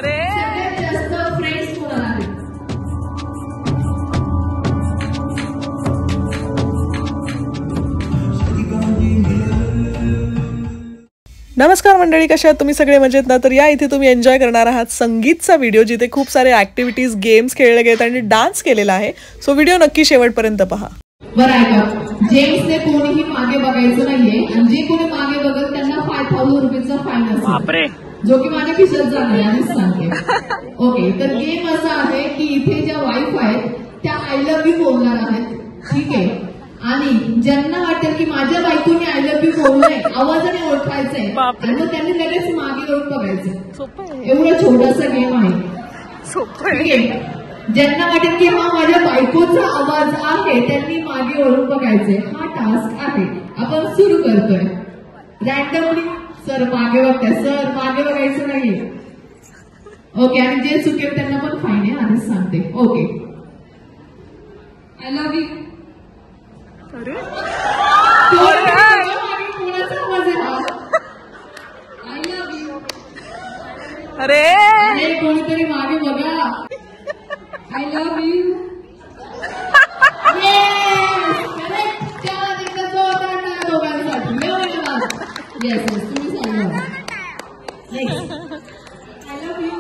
अरे जास्त फ्रेंड्स होणार आहेत. नमस्कार मंडळी, कशा आहात तुम्ही सगळे? मजेत ना? तर या इथे तुम्ही एन्जॉय करणार आहात संगीतचा व्हिडिओ, जिथे खूप सारे ऍक्टिव्हिटीज गेम्स खेळले गेलेत आणि डान्स केलेला आहे. सो व्हिडिओ नक्की शेवटपर्यंत पहा. बरं ऐका, जेम्सने कोणीही मागे बघायचं नाहीये आणि जे कोणी मागे बघेल त्यांना 5000 रुपयाचा फाईन असेल, जो की माझ्या खिशात जाणार आहे आधीच सांगते. ओके, तर गेम असा आहे की इथे ज्या वाईफ आहेत त्या आय लव्ह यू बोलणार आहेत, ठीक आहे? आणि ज्यांना वाटेल की माझ्या बायकोने आय लव्ह यू बोललंय, आवाजाने ओळखायचंय आणि मग त्यांनी लगेच मागे येऊन बघायचं. एवढा छोटासा गेम आहे, ठीक आहे? ज्यांना वाटेल की हा माझ्या बायकोचा आवाज आहे त्यांनी मागे वळून बघायचंय. हा टास्क आहे, आपण सुरू करतोय. रॅन्डमली सर मागे बघताय, सर मागे बघायचं नाहीये. ओके, आणि जे चुकेल त्यांना पण फाईन आहे, आधीच सांगते. Okay, I love you. कोणाचा आवाज आहे हा? I love you. अरे कोणीतरी मागे बघा. I love you. Yes, correct. चला तिकडे जोरदार टाळ्या दोघांसाठी. Yes, तुम्ही सांगा. Next. I love you.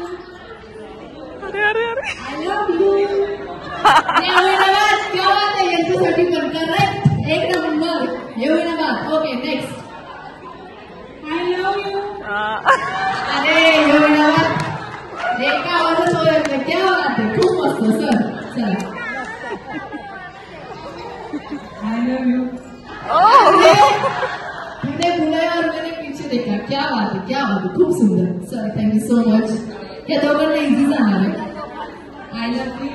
I love you. क्या बात है, यांच्यासाठी पण करेक्ट. एक नंबर. येऊ नका. Okay, next. I love you. अरे येऊ नका. एका आवाजात ओळखलं, क्या बात है, खूप मस्त सर. चला, आय लव्ह यू. पुढे बुलायावर मैंने पीछे देखा, क्या बात है, क्या बात है, खूप सुंदर सर. Thank you so much. या दोघांना इझी जाणार आहे. I love you.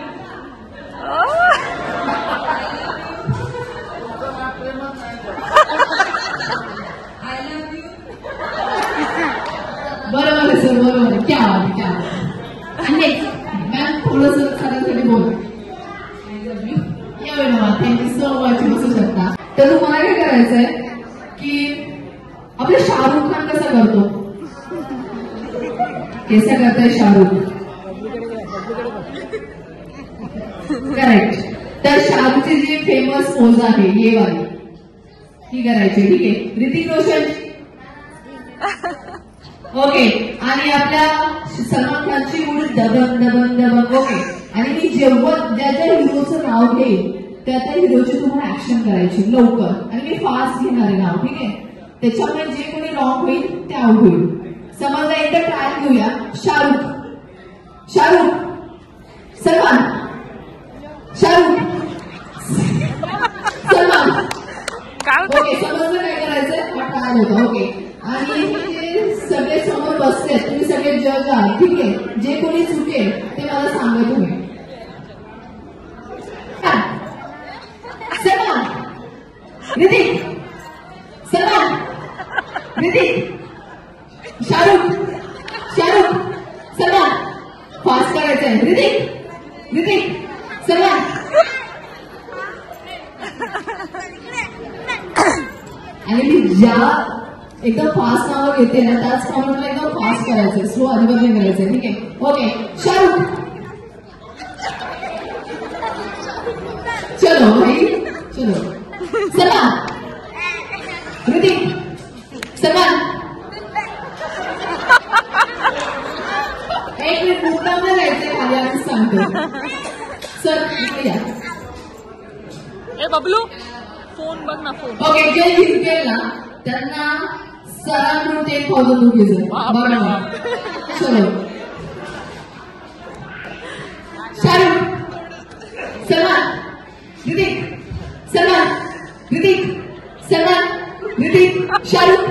I love you. बरोबर आहे सर, बरोबर आहे. क्या बात है, क्या बात है. मॅम थोडंसं सगळ्यांसाठी बोल. Thank you so much. बसू शकता. तर तुम्हाला काय करायचंय की आपला शाहरुख खान कसा करतो, कैसा करताय शाहरुख? करेक्ट. तर शाहरुखची जी फेमस पोज आहे ये वाली, ती करायची, ठीक आहे? ऋतिक रोशन. ओके, आणि आपल्या सलमान खानची उडी दबंग दबंग दबंग. ओके, आणि मी जेव्हा ज्या ज्या हिरोचं नाव घेईल त्या त्या हिरोची तुम्हाला ऍक्शन करायची लवकर, आणि मी फास्ट घेणार आहे नाव, ठीक आहे? त्याच्यामुळे जे कोणी रॉंग होईल ते आउट होईल. समजा एकदा ट्रायल घेऊया. शाहरुख, शाहरुख, सलमान, शाहरुख, सलमान. ओके, समजलं काय करायचंय? हा ट्रायल होता. ओके, आणि सगळे समोर बसले, तुम्ही सगळे जज आहात, ठीक आहे? जे कोणी चुकेल ते मला सांगा तुम्ही. सलमान, ऋतिक, सलमान, ऋतिक, शाहरुख, शाहरुख, सलमान. फास्ट करायचंय. ऋतिक, ऋतिक, सलमान. आणि मी ज्या एकदम फास्ट नाव घेते ना त्याच फॉर्मॅटला एकदम फास्ट करायचंय, स्लो अजिबात नाही करायचंय, ठीक आहे? ओके, शाहरुख. चलो भाई, चलो. सलमान, ऋतिक, सलमान. एक मिनिट, मुद्दाम जायचंय खाली, आम्ही सांगतो. सर इकडे या. ए बबलू, फोन बघ ना, फोन. ओके, जे जिंकेल ना त्यांना सरांकडून 10,000 रुपीज. बघा, चलो. शाहरुख, सलमान, ऋतिक, सलमान, ऋतिक, सलमान, ऋतिक, शाहरुख,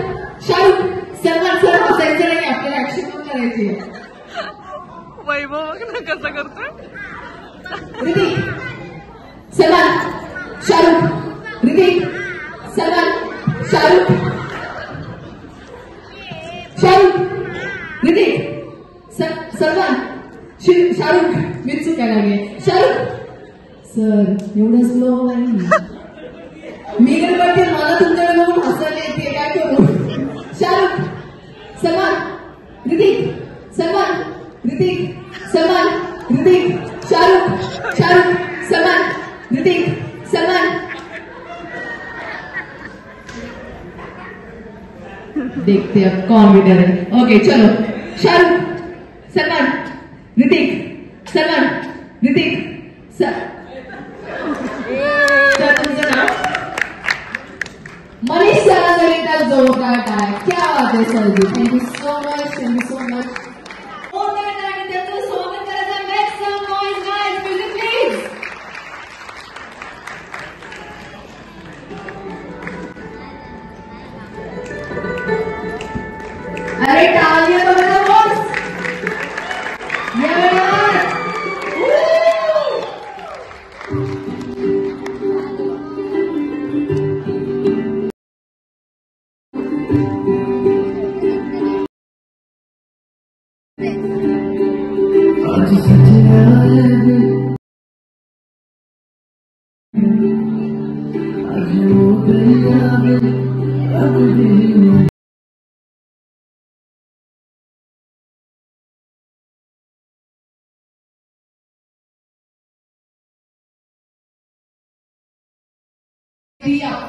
शाहरुख, सलमान. सर हसायचं नाही, आपल्याला ऍक्शन पण करायची. वैभव बघ ना कसं करतोय. ऋतिक, सलमान, शाहरुख, ऋतिक, सलमान, शाहरुख, शाहरुख, ऋतिक, सलमान, शाहरुख. मी चुकायला लागले. शाहरुख. सर एवढं स्लो नाही, मी करते, मला तुमच्याकडे बघून हसायला येते, काय करू? शाहरुख, सलमान, ऋतिक, सलमान, ऋतिक. ऋतिक सलमान ऋतिक शाहरुख सलमान ऋतिक सलमान। देखते अब कौन विनर है। ओके चलो, शाहरुख सलमान ऋतिक सलमान ऋतिक सर तुमचं नाव? मनीष सरांसाठी तर जोरदार टाळ्या। क्या बात आहे sir ji, thank you so much, thank you so much. आणि त्याचं स्वागत करायचं। Make some noise guys, music please. अरे टाळ्या बघा बॉस,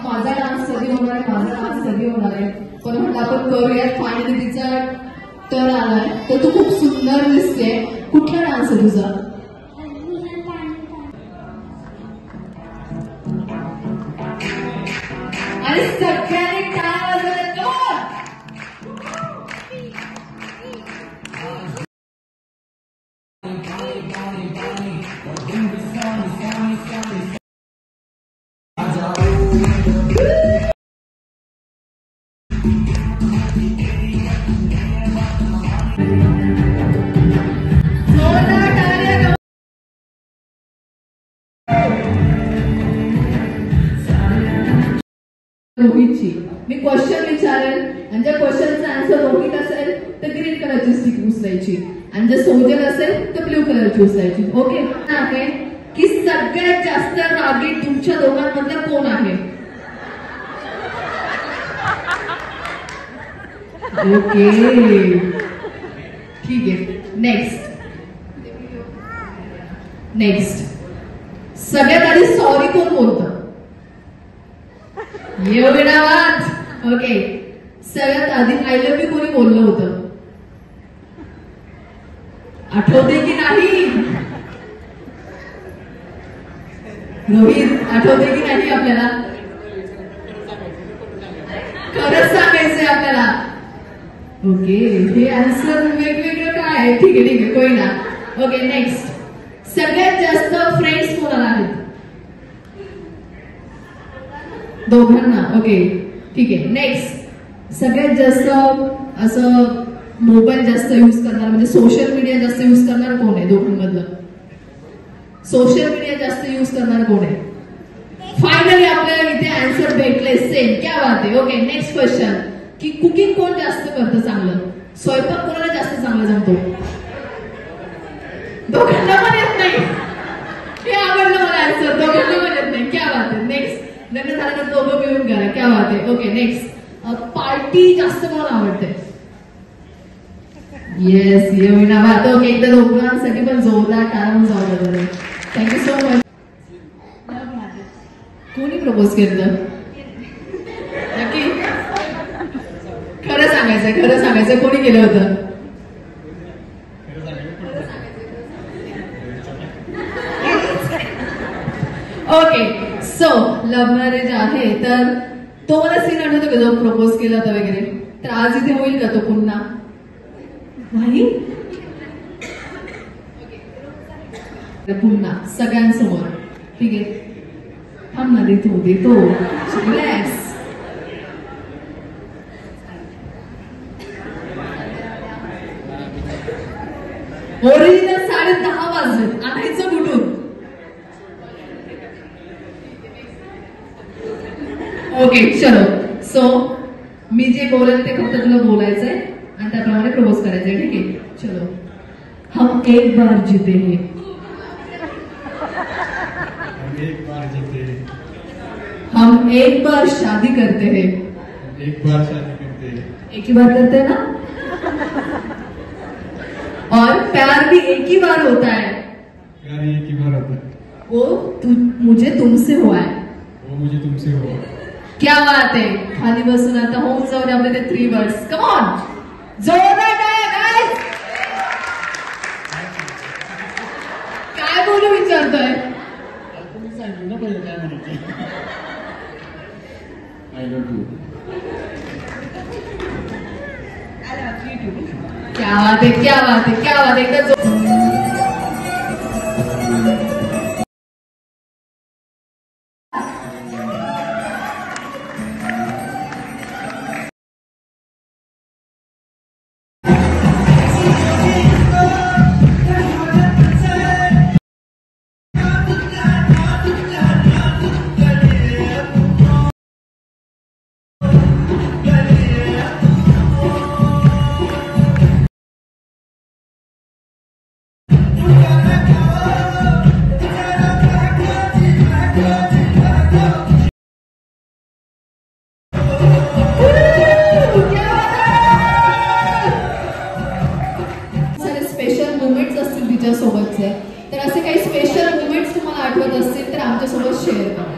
माझा डान्स कधी होणार आहे, माझा डान्स कधी होणार आहे, पण म्हटलं आपण करूयात। फायनली तिचा टर्न आलाय, तर तू खूप सुंदर दिसते। कुठला डान्स आहे तुझा? आणि सगळ्यांनी टाळ्या वाजवल्या। रोहितची मी क्वेश्चन विचारेल आणि ज्या क्वेश्चनचा आन्सर रोहित असेल तर ग्रीन कलरची स्टिक उचलायची आणि जर सोजन असेल तर ब्ल्यू कलरची उचलायची। ओके आहे की सगळ्यात जास्त रागीट तुमच्या दोघांमधला कोण आहे? ओके ठीक आहे, नेक्स्ट सगळ्यात आधी सॉरी कोण बोलतं? येऊनावाज। ओके, सगळ्यात आधी आय लव्ह यू कोणी बोललं होतं? आठवते की नाही रोहित? आठवते की नाही आपल्याला? खरंच सांगायचंय आपल्याला। ओके, हे आन्सर वेगवेगळं काय आहे? ठीक आहे कोई ना। ओके नेक्स्ट, सगळ्यात जास्त फ्रेंड्स कोणाला आहेत? दोघांना। ओके ठीक आहे, नेक्स्ट सगळ्यात जास्त असं मोबाईल जास्त यूज करणार म्हणजे सोशल मीडिया जास्त यूज करणार कोण आहे दोघांमधलं? सोशल मीडिया जास्त यूज करणार कोण आहे? फायनली आपल्याला इथे आन्सर भेटले, सेम। क्या बात आहे। ओके नेक्स्ट क्वेश्चन, की कुकिंग कोण जास्त करतं चांगलं? स्वयंपाक कोणाला जास्त चांगला जमतो? दोघांना पण येत नाही। हे आवडलं मला आन्सर, दोघांना पण येत नाही। क्या बात आहे। नेक्स्ट, लग्न झाल्यानंतर दोघं मिळून करा। क्या बात आहे। ओके नेक्स्ट, पार्टी जास्त कोणाला आवडते? येस येऊना बात। ओके एकदा दोघांसाठी पण जोरदार टाळ्या वाजवा। Thank you so much. कोणी प्रपोज केलं? नक्की खरं सांगायचं कोणी केलं होतं? ओके सो लव्ह मॅरेज आहे तर तो मला सीन आठवतो का जो प्रपोज केला होता वगैरे? तर आज इथे होईल का तो पुन्हा? नाही पुन्हा सगळ्यांसमोर। ठीक आहे थांब ना, देतो रिलॅक्स। ओरिजिनल 10:30 वाजलेत, आणायचं कुठून? ओके चलो, सो मी जे बोलेल ते फक्त तुला बोलायचंय आणि त्याप्रमाणे प्रपोज करायचंय। ठीक आहे चलो, हम एक बार जीते हैं, हम एक बार शादी करते हैं, एक बार शादी करते हैं, एक ही बार करते हैं ना, और प्यार भी भी एक ही बार होता है। प्यार एक ही बार होता है। वो मुझे तुमसे हुआ है। वो मुझे तुमसे हुआ। क्या बात आहे, खाली बसून आता होऊन जाऊ दे आपले ते 3 वर्ड्स. कम ऑन, जोरदार टाळ्या गाइस. काय बोलू विचारतोय? तुम्ही सांगितलं ना पहिले काय म्हणायचं. I love you. क्या बात है, क्या बात है, क्या बात है. एकदा स्पेशल मोमेंट्स असतील तिच्यासोबतचे, तर असे काही स्पेशल मोमेंट्स तुम्हाला आठवत असतील तर आमच्यासोबत शेअर करा.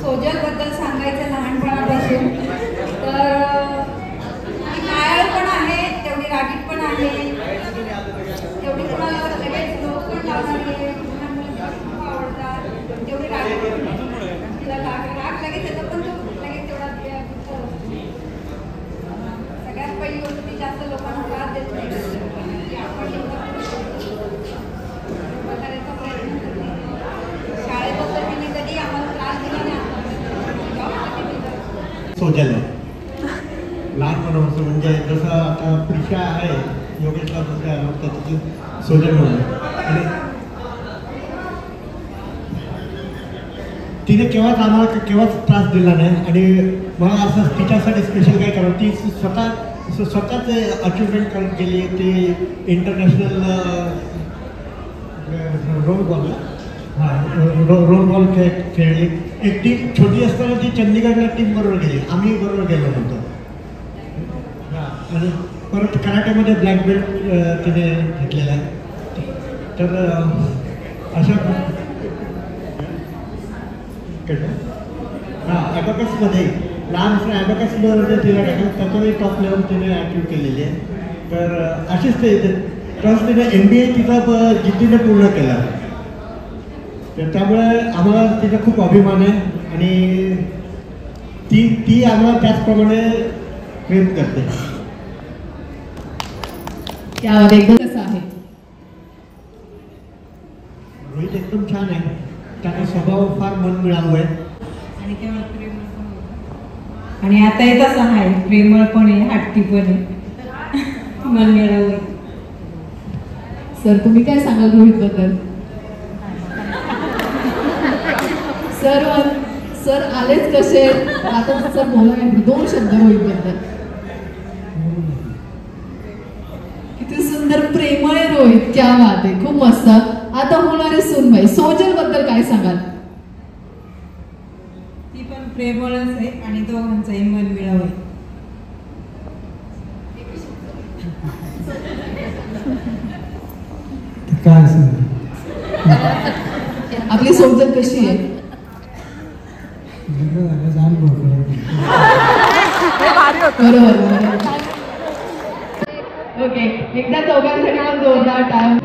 सोजल बद्दल सांगायचं लहानपणापासून तर मायाळ पण आहे, तेवढी रागीट पण आहे, तेवढी कोणाला लगेच लोक पण लावणारी आहे, खूप आवडतात, तेवढी रागीट पण आहे. तिला राग लगेच येतं पण तो लगेच तेवढा सगळ्यात पहिली गोष्ट ती जास्त लोकांना त्रास देत नाही की आपण करायचा प्रयत्न करते. शाळेबद्दल तिने कधी आम्हाला त्रास दिला नाही. सोजल आहे लहानपणापासून, म्हणजे जसं आता प्रिशा आहे योगेशला दुसऱ्या आवडतं तिची सोजल म्हणून. आणि तिने केव्हाच आम्हाला केव्हाच त्रास दिला नाही आणि मला असं तिच्यासाठी स्पेशल काय करावं. ती स्वतःच अचिव्हमेंट करत गेली. ती international role ball role ball खेळली. एक टीम छोटी असताना ती चंदीगडला टीम बरोबर गेली, आम्ही बरोबर गेलो होतो. आणि परत कराटेमध्ये ब्लॅक बेल्ट तिने घेतलेला आहे. तर अशा ॲबॅकसमध्ये लहान असं ॲबॅकसमध्ये तिला टाकलं, त्याच्यामध्ये टॉप लेवल तिने अचीव केलेली आहे. तर अशीच ते प्लस तिने MBA तिचा जिद्दीने पूर्ण केला. तर त्यामुळे आम्हाला तिचा खूप अभिमान आहे आणि ती आम्हाला त्याचप्रमाणे प्रेम करते. त्यावर एकदम कसं आहे रोहित एकदम छान आहे. त्याचा स्वभाव फार मनमिळावू आहे आणि तेव्हा प्रेमळ पण होतं. आणि आताही तसं आहे, प्रेमळ पण आहे, हट्टी पण आहे, मन मिळावं. सर तुम्ही काय सांगाल रोहित बद्दल? सर आलेच कसे आता सर बोला 2 शब्द रोहित बद्दल. किती सुंदर प्रेमळ आहे रोहित, क्या बात आहे, खूप मस्त. आता होणारे सुनबाई सोजल बद्दल काय सांगाल? ती पण प्रेमळच आहे आणि दोघांचंही मन मिळावं. काय असं आपली सोजल कशी आहे? बरोबर. ओके, एकदा चौघांसाठी पण जोरदार टाळ्या.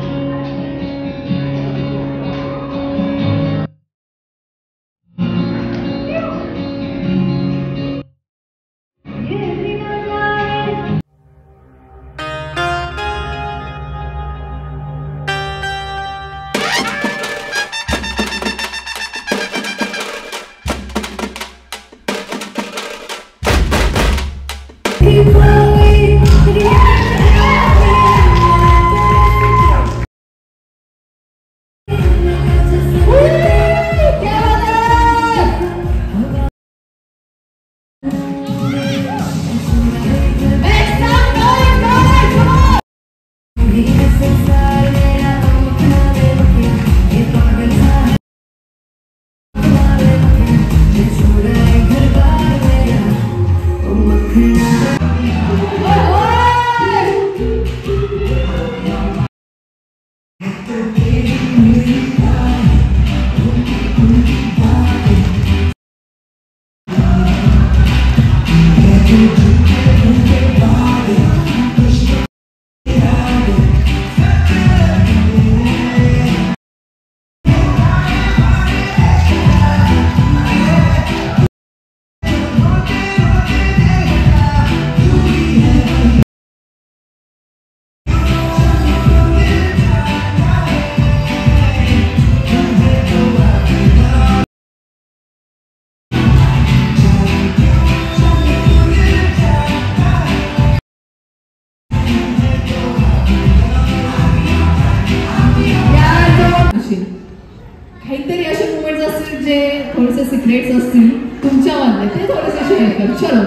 थोडेसे सिक्रेट्स असतील तुमच्यामधले ते थोडेसे शेअर कर. चलो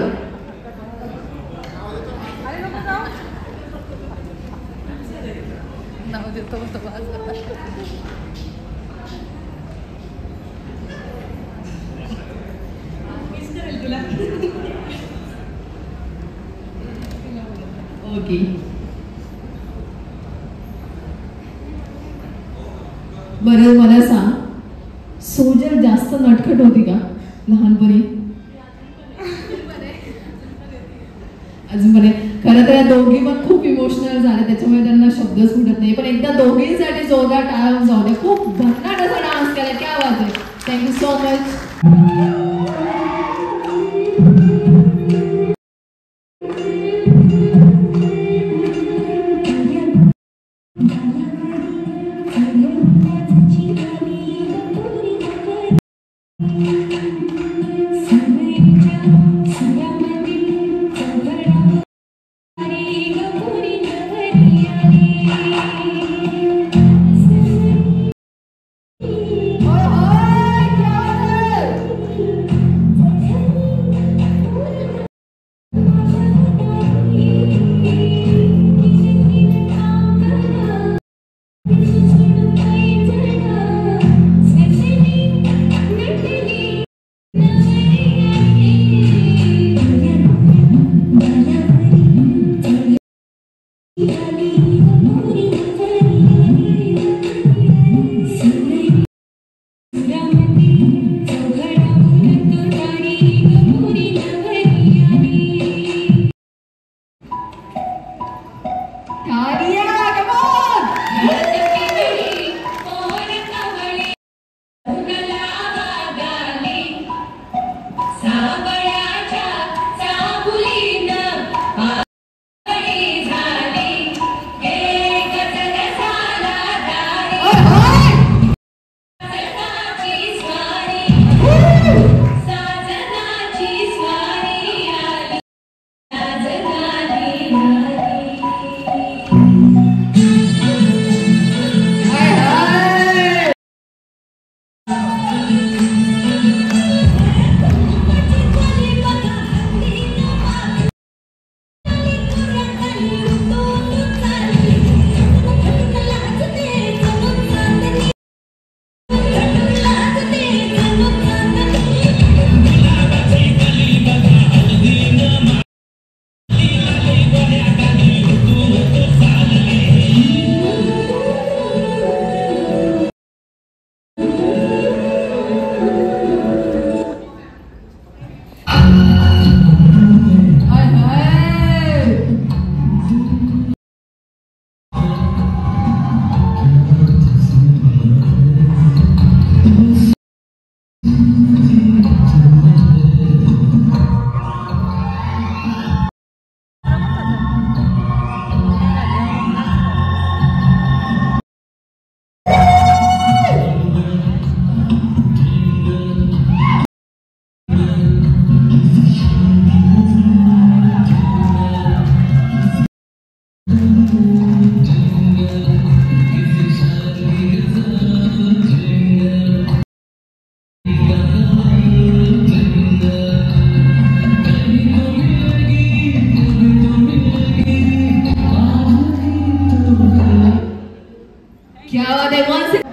ओके. बरं मला सांग, सोजल जास्त नटखट होती का लहानपणी? अजून बरे. खरं तर या दोघी पण खूप इमोशनल झाल्या, त्याच्यामुळे त्यांना शब्दच फुटत नाही. पण एकदा दोघींसाठी जोरदार टाळ्या जाऊ दे. खूप भन्नाट असा डान्स केला, क्या बात आहे. Thank you so much.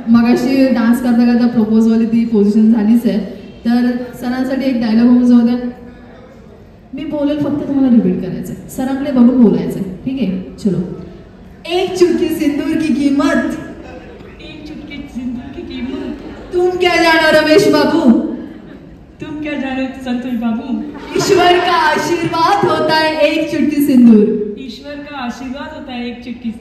मगाशी डान्स करता करता प्रपोज वाली ती पोझिशन झालीच आहे. तर सरांसाठी एक डायलॉग होऊन जाऊ द्या. मी बोलेल, फक्त तुम्हाला रिपीट करायचं आहे. सरांकडे बघून बोलायचं आहे. ठीक आहे, चलो. एक चुटकी सिंदूर की कीमत, एक चुटकी सिंदूर की कीमत, तुम क्या जानो रमेश बाबू, तुम क्या जानो संतोष बाबू. ईश्वर का आशीर्वाद होता है एक चुटकी सिंदूर, ईश्वर का आशीर्वाद होता है एक चुटकी.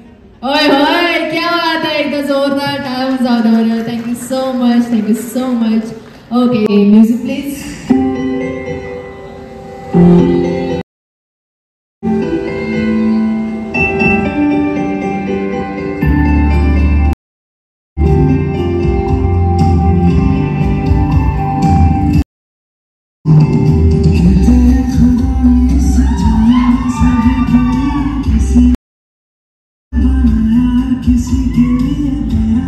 ओए होए, क्या बात है. एकदा जोरदार टाळ्या जाऊ दे बरं. Thank you so much, thank you so much. Okay, music please. किसी के लिए तेरा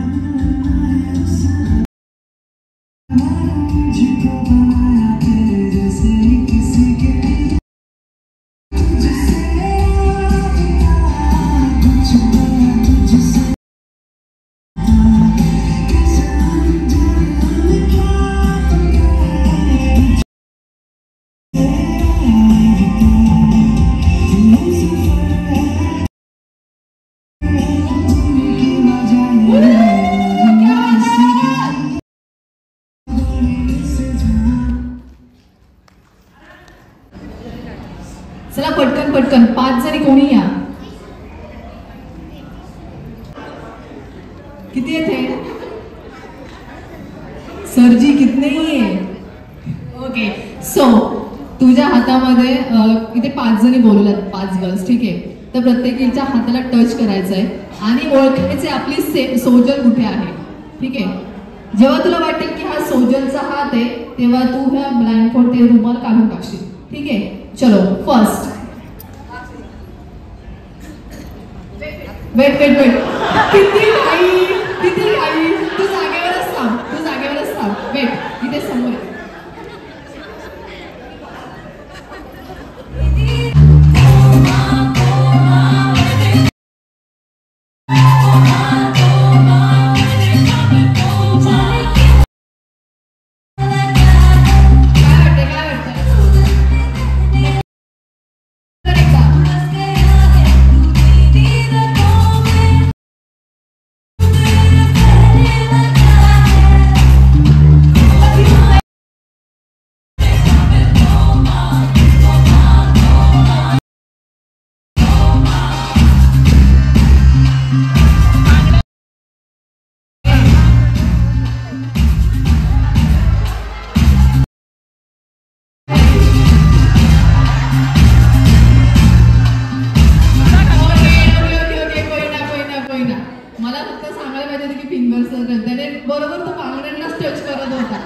पटकन 5 जणी कोणी या. किती येते सरजी कितने आहे. ओके सो तुझ्या हातामध्ये इथे 5 जणी बोलवल्यात, 5 गर्ल्स, ठीक आहे. तर प्रत्येकीच्या हाताला टच करायचं आहे आणि ओळखायचे आपली सोजल कुठे आहे, ठीक आहे. जेव्हा तुला वाटेल की हा सोजलचा हात आहे तेव्हा तू ह्या ब्लाइंडफोल्ड ते रुमाल काढून टाकशील, ठीक आहे. चलो फर्स्ट. वेट वेट वेट किती घाई किती घाई. तू जागेवरच थांब, तू जागेवरच थांब. वेट इथे समोर मला फक्त सांगायला पाहिजे होतं की फिंगर्स त्याने बरोबर तो बांगड्यांनाच टच करत होता.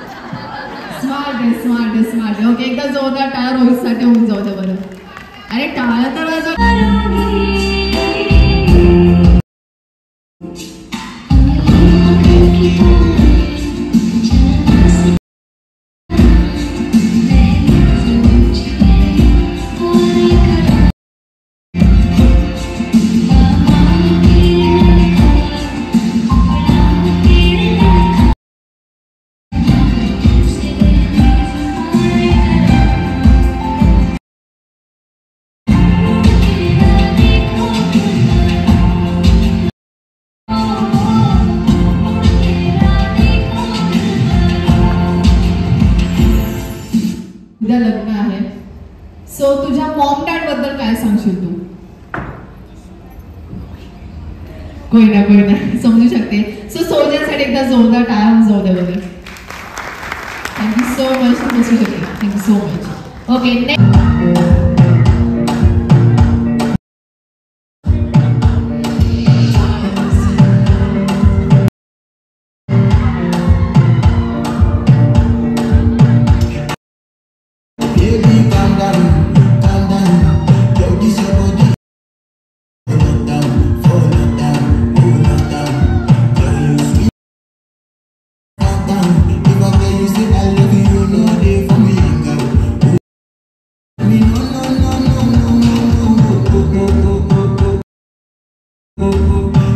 स्मार्ट आहे स्मार्ट आहे स्मार्ट आहे. ओके एकदा जोरदार टाळा रोहितसाठी होऊन जाऊ दे बरं. अरे टाळा तर उद्या लग्न आहे. सो तुझ्या मॉम डॅड बद्दल काय सांगशील तू. कोई ना समजू शकते. सो सोजलसाठी एकदा जोरदार टाळा जाऊ दे बघा. Thank you so much. समजू शकते. Thank you so much. Okay next.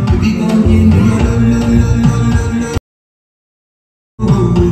Baby, come give me your love, love, love, love, love, love.